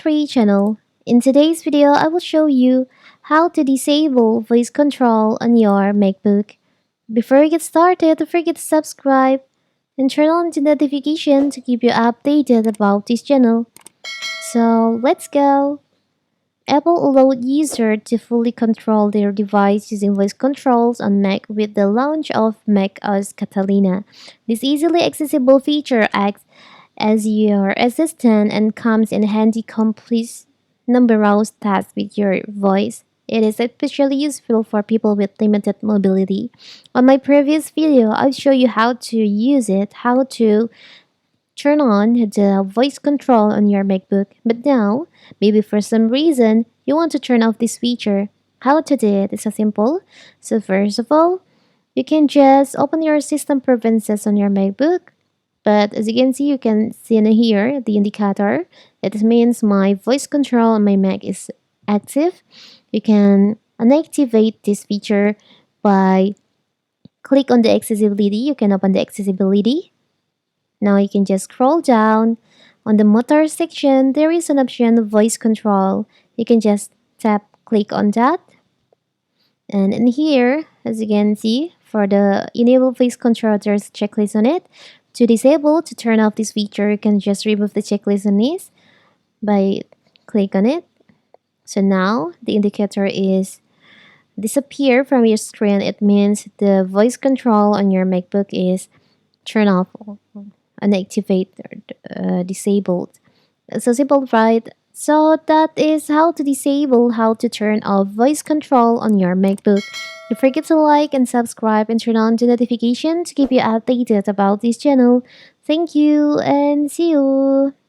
free channel. In today's video, I will show you how to disable voice control on your MacBook. Before we get started, don't forget to subscribe and turn on the notification to keep you updated about this channel. So let's go! Apple allowed users to fully control their device using voice controls on Mac with the launch of macOS Catalina. This easily accessible feature acts as your assistant and comes in handy completes numerous tasks with your voice. It is especially useful for people with limited mobility. On my previous video, I'll show you how to use it, how to turn on the voice control on your MacBook. But now, maybe for some reason, you want to turn off this feature. How to do it is so simple. So first of all, you can just open your system preferences on your MacBook. But as you can see in here, the indicator, it means my voice control on my Mac is active. You can unactivate this feature by click on the accessibility. You can open the accessibility. Now you can just scroll down. On the motor section, there is an option voice control. You can just click on that. And in here, as you can see, for the enable voice control, there's a checklist on it. To disable, to turn off this feature, you can just remove the checklist on this by click on it. So now the indicator is disappear from your screen. It means the voice control on your MacBook is turned off, unactivate, or disabled. So simple, right? So that is how to disable, how to turn off voice control on your MacBook. Don't forget to like and subscribe and turn on the notification to keep you updated about this channel. Thank you and see you!